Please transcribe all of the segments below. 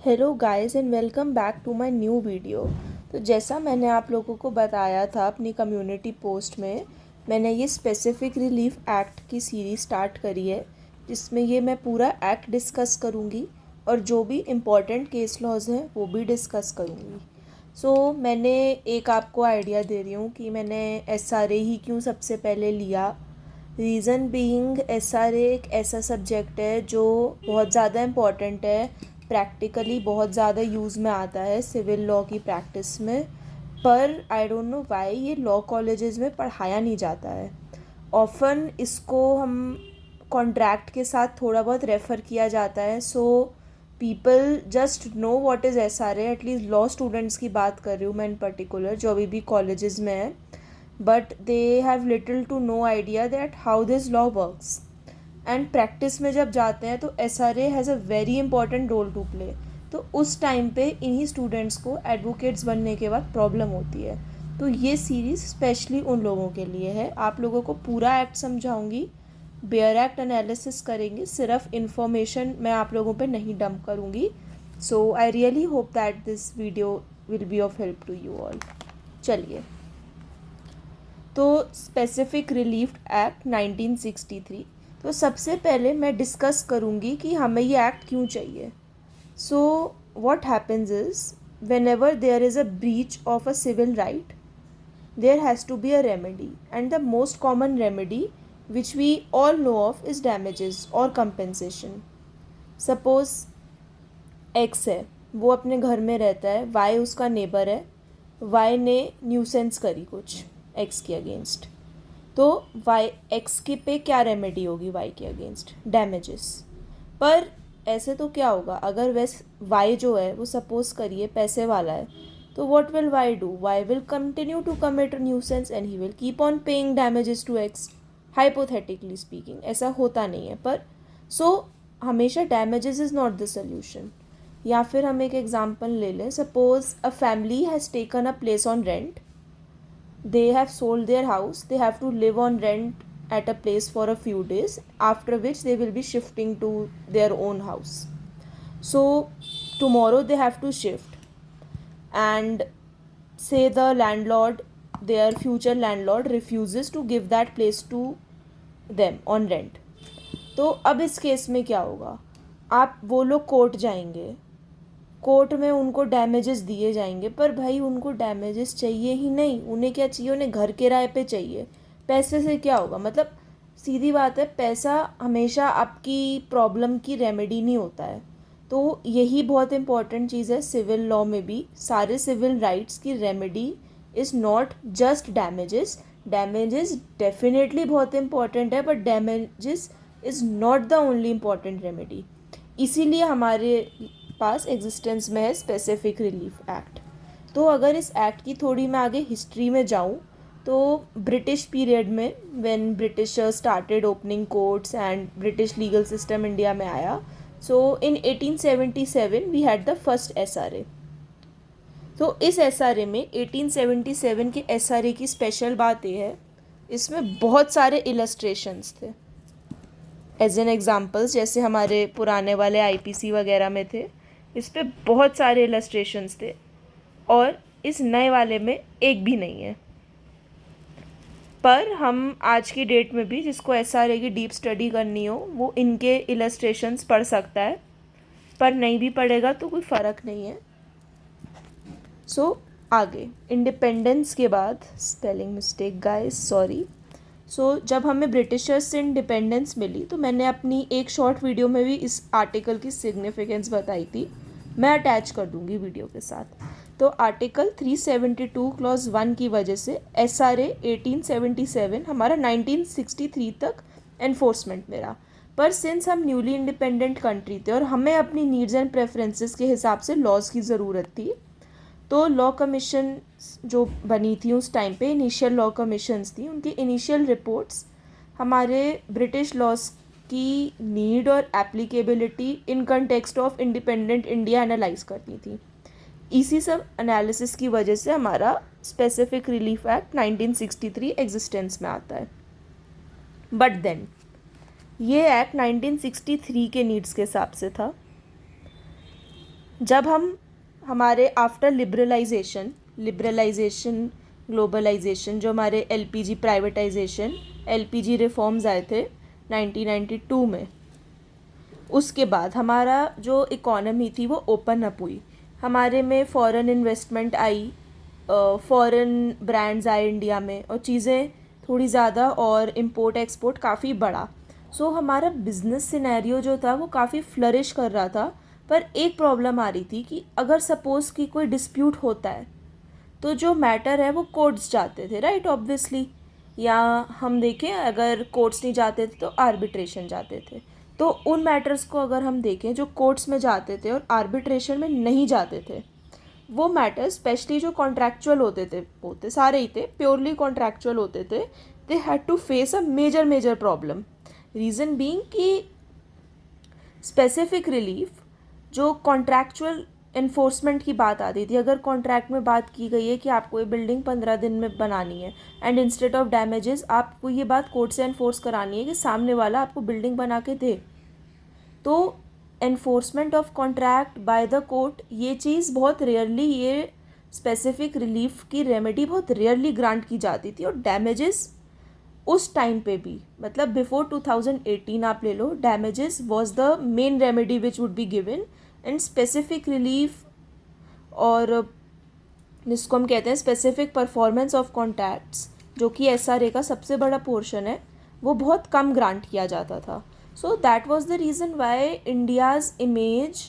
Hello guys and welcome back to my new video. तो जैसा मैंने आप लोगों को बताया था अपनी कम्युनिटी पोस्ट में, मैंने ये स्पेसिफिक रिलीफ एक्ट की सीरीज़ स्टार्ट करी है, जिसमें ये मैं पूरा एक्ट डिस्कस करूँगी और जो भी इम्पॉर्टेंट केस लॉज हैं वो भी डिस्कस करूँगी। मैंने एक आपको आइडिया दे रही हूँ कि मैंने एसआरए ही क्यों सबसे पहले लिया। रीज़न बीइंग एसआरए एक ऐसा सब्जेक्ट है जो बहुत ज़्यादा इम्पॉर्टेंट है, प्रैक्टिकली बहुत ज़्यादा यूज़ में आता है सिविल लॉ की प्रैक्टिस में। पर आई डोंट नो वाई ये लॉ कॉलेजेस में पढ़ाया नहीं जाता है। ऑफ़न इसको हम कॉन्ट्रैक्ट के साथ थोड़ा बहुत रेफ़र किया जाता है, so people just know what is SRA. At least law students की बात कर रही हूँ मैं इन पर्टिकुलर, जो अभी भी कॉलेजेस में है, but they have little to no idea that how this law works. And practice में जब जाते हैं तो S R A has a very important role to play. तो उस टाइम पे इन्हीं स्टूडेंट्स को एडवोकेट्स बनने के बाद प्रॉब्लम होती है। तो ये सीरीज़ स्पेशली उन लोगों के लिए है। आप लोगों को पूरा एक्ट समझाऊंगी, बेयर एक्ट एनालिसिस करेंगे, सिर्फ इन्फॉर्मेशन मैं आप लोगों पे नहीं डंप करूँगी। So I really hope that this video will be of help to you all. चलिए, तो स्पेसिफिक रिलीफ एक्ट 1963। तो सबसे पहले मैं डिस्कस करूँगी कि हमें ये एक्ट क्यों चाहिए। So what happens is, whenever there is a breach of a civil right, there has to be a remedy, and the most common remedy which we all know of is damages और compensation. Suppose X है, वो अपने घर में रहता है, Y उसका neighbour है, वाई ने न्यूसेंस करी कुछ एक्स के अगेंस्ट, तो वाई एक्स के पे क्या रेमेडी होगी वाई के अगेंस्ट? डैमेजेस। पर ऐसे तो क्या होगा, अगर वैस वाई जो है वो सपोज करिए पैसे वाला है, तो what will Y do? Y will continue to commit nuisance and he will keep on paying damages to X. Hypothetically speaking ऐसा होता नहीं है, पर सो हमेशा damages is not the solution. या फिर हम एक एग्जांपल ले लें, suppose a family has taken a place on rent, they have sold their house, they have to live on rent at a place for a few days, after which they will be shifting to their own house. So tomorrow they have to shift, and say the landlord, their future landlord, refuses to give that place to them on rent. तो अब इस case में क्या होगा? आप वो लोग court जाएंगे, कोर्ट में उनको डैमेजेस दिए जाएंगे, पर भाई उनको डैमेजेस चाहिए ही नहीं। उन्हें क्या चाहिए? उन्हें घर किराए पे चाहिए। पैसे से क्या होगा? मतलब सीधी बात है, पैसा हमेशा आपकी प्रॉब्लम की रेमेडी नहीं होता है। तो यही बहुत इंपॉर्टेंट चीज़ है सिविल लॉ में भी। सारे सिविल राइट्स की remedy is not just damages. Damages definitely बहुत इंपॉर्टेंट है, but damages is not the only important remedy. इसीलिए हमारे पास एग्जिस्टेंस में है स्पेसिफिक रिलीफ एक्ट। तो अगर इस एक्ट की थोड़ी मैं आगे हिस्ट्री में जाऊँ, तो ब्रिटिश पीरियड में, when Britishers started opening courts and British legal system India में आया, so in 1877 we had the first SRA. तो इस एसआरए में 1877 के एसआरए की स्पेशल बात यह है, इसमें बहुत सारे इलस्ट्रेशंस थे। एज एन एग्जाम्पल्स, जैसे हमारे पुराने वाले आईपीसी वगैरह में थे, इस पे बहुत सारे इलस्ट्रेशंस थे, और इस नए वाले में एक भी नहीं है। पर हम आज की डेट में भी जिसको एसआरए की डीप स्टडी करनी हो, वो इनके इलस्ट्रेशंस पढ़ सकता है, पर नहीं भी पढ़ेगा तो कोई फ़र्क नहीं है। आगे इंडिपेंडेंस के बाद, स्पेलिंग मिस्टेक गाइस, सॉरी। जब हमें ब्रिटिशर्स से इंडिपेंडेंस मिली, तो मैंने अपनी एक शॉर्ट वीडियो में भी इस आर्टिकल की सिग्निफिकेंस बताई थी, मैं अटैच कर दूंगी वीडियो के साथ। तो आर्टिकल 372 क्लॉज 1 की वजह से एसआरए 1877 हमारा 1963 तक एनफोर्समेंट में रहा। पर सिंस हम न्यूली इंडिपेंडेंट कंट्री थे और हमें अपनी नीड्स एंड प्रेफरेंसेस के हिसाब से लॉज की ज़रूरत थी, तो लॉ कमीशन जो बनी थी उस टाइम पे, इनिशियल लॉ कमीशंस थी, उनकी इनिशियल रिपोर्ट्स हमारे ब्रिटिश लॉज की नीड और applicability in context of independent India analyse करती थी। इसी सब एनालिसिस की वजह से हमारा स्पेसिफिक रिलीफ एक्ट 1963 एग्जिस्टेंस में आता है। बट देन ये एक्ट 1963 के नीड्स के हिसाब से था। जब हम हमारे आफ्टर लिबरलाइजेशन ग्लोबलाइजेशन, जो हमारे एलपीजी प्राइवेटाइजेशन, एलपीजी रिफॉर्म्स आए थे 1992 में, उसके बाद हमारा जो इकॉनमी थी वो ओपन अप हुई, हमारे में फॉरेन इन्वेस्टमेंट आई, फॉरेन ब्रांड्स आए इंडिया में, और चीज़ें थोड़ी ज़्यादा और इम्पोर्ट एक्सपोर्ट काफ़ी बढ़ा। सो हमारा बिजनेस सिनेरियो जो था वो काफ़ी फ्लरिश कर रहा था। पर एक प्रॉब्लम आ रही थी कि अगर सपोज़ कि कोई डिस्प्यूट होता है तो जो मैटर है वो कोर्ट्स जाते थे, राइट, ऑब्वियसली। या हम देखें, अगर कोर्ट्स नहीं जाते थे तो आर्बिट्रेशन जाते थे। तो उन मैटर्स को अगर हम देखें जो कोर्ट्स में जाते थे और आर्बिट्रेशन में नहीं जाते थे, वो मैटर्स स्पेशली जो कॉन्ट्रैक्चुअल होते सारे ही थे, प्योरली कॉन्ट्रैक्चुअल होते थे, they had to face a major problem. Reason being कि स्पेसिफिक रिलीफ जो कॉन्ट्रैक्चुअल इन्फोर्समेंट की बात आती थी, अगर कॉन्ट्रैक्ट में बात की गई है कि आपको ये बिल्डिंग 15 दिन में बनानी है, एंड इंस्टेड ऑफ डैमेजेस आपको ये बात कोर्ट से इन्फोर्स करानी है कि सामने वाला आपको बिल्डिंग बना के दे, तो enforcement of contract by the court, ये चीज़ बहुत रेयरली, ये स्पेसिफिक रिलीफ की रेमेडी बहुत रेयरली ग्रांट की जाती थी। और डैमेजेस उस टाइम पे भी, मतलब बिफोर 2018 आप ले लो, damages was the main remedy which would be given, and specific relief और जिसको हम कहते हैं स्पेसिफिक परफॉर्मेंस ऑफ कॉन्ट्रैक्ट्स, जो कि एसआरए का सबसे बड़ा पोर्शन है, वो बहुत कम ग्रांट किया जाता था। So that was the reason why India's image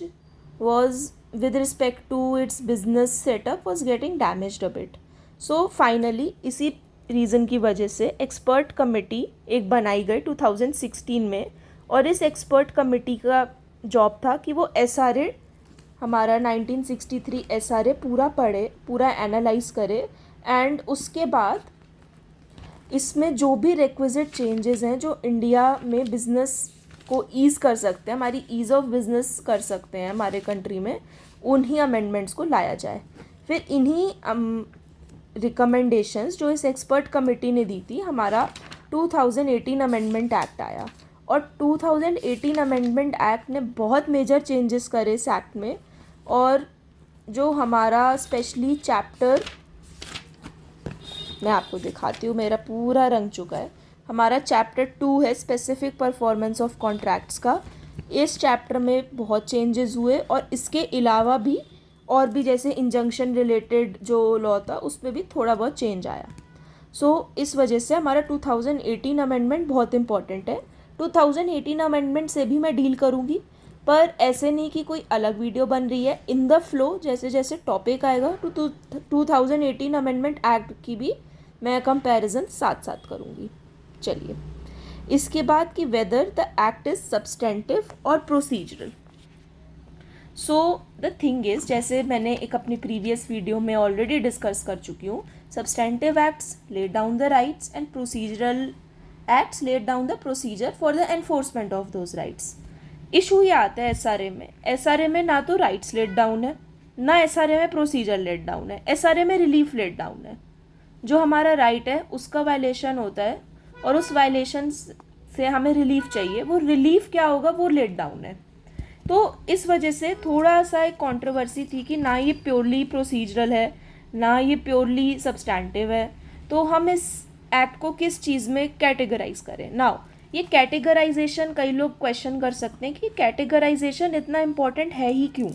was with respect to its business setup was getting damaged a bit. So finally इसी रीज़न की वजह से एक्सपर्ट कमेटी एक बनाई गई 2016 में, और इस एक्सपर्ट कमेटी का जॉब था कि वो एसआरए, हमारा 1963 एसआरए पूरा पढ़े, पूरा एनालाइज करे, एंड उसके बाद इसमें जो भी रिक्विजिट चेंजेस हैं जो इंडिया में बिज़नेस को ईज़ कर सकते हैं, हमारी ईज़ ऑफ बिज़नेस कर सकते हैं हमारे कंट्री में, उन्हीं अमेंडमेंट्स को लाया जाए। फिर इन्हीं रिकमेंडेशंस जो इस एक्सपर्ट कमेटी ने दी थी, हमारा 2018 अमेंडमेंट एक्ट आया, और 2018 अमेंडमेंट एक्ट ने बहुत मेजर चेंजेस करे इस एक्ट में। और जो हमारा स्पेशली चैप्टर, मैं आपको दिखाती हूँ, मेरा पूरा रंग चुका है, हमारा चैप्टर 2 है स्पेसिफिक परफॉर्मेंस ऑफ कॉन्ट्रैक्ट्स का। इस चैप्टर में बहुत चेंजेस हुए, और इसके अलावा भी और भी जैसे इंजंक्शन रिलेटेड जो लॉ था उसमें भी थोड़ा बहुत चेंज आया। सो इस वजह से हमारा 2018 अमेंडमेंट बहुत इंपॉर्टेंट है। 2018 अमेंडमेंट से भी मैं डील करूँगी, पर ऐसे नहीं कि कोई अलग वीडियो बन रही है, इन द फ्लो जैसे जैसे टॉपिक आएगा 2018 अमेंडमेंट एक्ट की भी मैं कंपैरिजन साथ साथ करूँगी। चलिए, इसके बाद कि whether the act is substantive और procedural. So the thing is, जैसे मैंने एक अपनी प्रीवियस वीडियो में ऑलरेडी डिस्कस कर चुकी हूँ, substantive acts lay down the rights and procedural acts lay down the procedure for the enforcement of those rights. Issue ये आता है एसआरए में ना तो राइट्स लेट डाउन है, ना एसआरए में प्रोसीजर लेट डाउन है, एसआरए में रिलीफ लेट डाउन है। जो हमारा राइट है उसका वायलेशन होता है, और उस वायलेशन से हमें रिलीफ चाहिए, वो रिलीफ क्या होगा, वो लेट डाउन है। तो इस वजह से थोड़ा सा एक कंट्रोवर्सी थी कि ना ये प्योरली प्रोसीजरल है, ना ये प्योरली सब्सटैंटिव है, तो हम इस एक्ट को किस चीज़ में कैटेगराइज करें। नाउ ये कैटेगराइजेशन कई लोग क्वेश्चन कर सकते हैं कि कैटेगराइजेशन इतना इम्पॉर्टेंट है ही क्यों।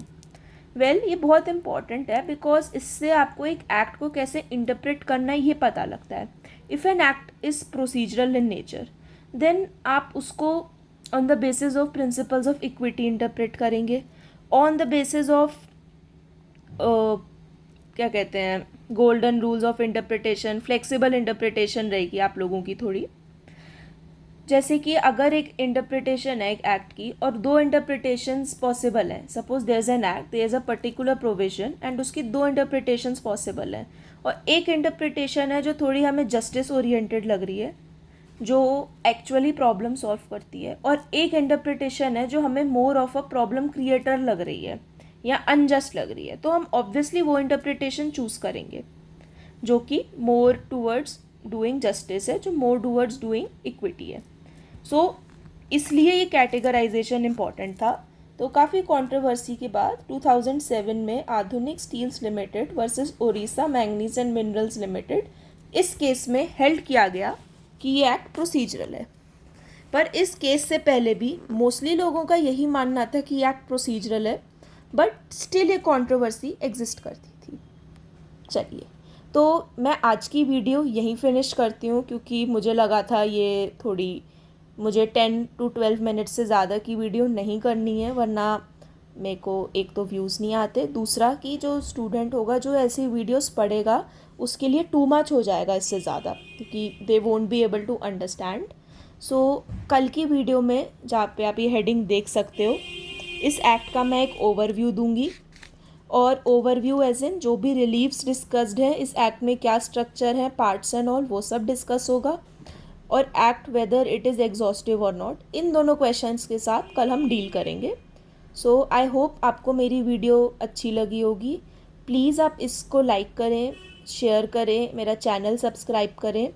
वेल, ये बहुत इम्पॉर्टेंट है बिकॉज इससे आपको एक एक्ट को कैसे इंटरप्रेट करना है ये पता लगता है। If an act is procedural in nature, then आप उसको on the basis of principles of equity interpret करेंगे, ऑन द बेसिस ऑफ क्या कहते हैं, golden rules of interpretation, flexible interpretation रहेगी आप लोगों की थोड़ी। जैसे कि अगर एक इंटरप्रिटेशन है एक एक्ट की और दो इंटरप्रिटेशंस पॉसिबल हैं, suppose there is an act, there is a particular provision and उसकी दो इंटरप्रिटेशंस पॉसिबल हैं, और एक इंटरप्रिटेशन है जो थोड़ी हमें जस्टिस ओरिएंटेड लग रही है, जो एक्चुअली प्रॉब्लम सॉल्व करती है, और एक इंटरप्रिटेशन है जो हमें more of a problem creator लग रही है या अनजस्ट लग रही है, तो हम ऑब्वियसली वो इंटरप्रिटेशन चूज़ करेंगे जो कि मोर टूवर्ड्स डूइंग जस्टिस है, जो मोर टूवर्ड्स डूइंग इक्विटी है। सो इसलिए ये कैटेगराइजेशन इम्पॉर्टेंट था तो काफ़ी कंट्रोवर्सी के बाद 2007 में Aadhunik steels limited versus Odisha manganese and minerals limited, इस केस में हेल्ड किया गया कि ये एक्ट प्रोसीजरल है। पर इस केस से पहले भी मोस्टली लोगों का यही मानना था कि एक्ट प्रोसीजरल है, बट स्टिल ये कंट्रोवर्सी एग्जिस्ट करती थी। चलिए, तो मैं आज की वीडियो यहीं फिनिश करती हूँ, क्योंकि मुझे लगा था ये थोड़ी मुझे 10 to 12 मिनट से ज़्यादा की वीडियो नहीं करनी है, वरना मेरे को एक तो व्यूज़ नहीं आते, दूसरा कि जो स्टूडेंट होगा जो ऐसी वीडियोस पढ़ेगा उसके लिए टू मच हो जाएगा इससे ज़्यादा, क्योंकि they won't be able to understand. So कल की वीडियो में जहाँ पे आप ये हेडिंग देख सकते हो, इस एक्ट का मैं एक ओवरव्यू दूंगी, और ओवरव्यू एज इन जो भी रिलीव्स डिस्कस्ड है इस एक्ट में, क्या स्ट्रक्चर है, पार्ट्स एंड ऑल, वो सब डिस्कस होगा, और act whether it is exhaustive और नॉट, इन दोनों क्वेश्चंस के साथ कल हम डील करेंगे। सो आई होप आपको मेरी वीडियो अच्छी लगी होगी। प्लीज़ आप इसको लाइक करें, शेयर करें, मेरा चैनल सब्सक्राइब करें,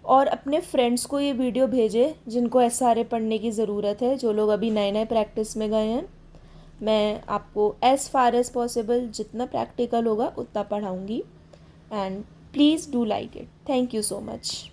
और अपने फ्रेंड्स को ये वीडियो भेजें जिनको SRA पढ़ने की ज़रूरत है, जो लोग अभी नए नए प्रैक्टिस में गए हैं। मैं आपको एज़ फार एज़ पॉसिबल जितना प्रैक्टिकल होगा उतना पढ़ाऊँगी, and please do like it. Thank you so much.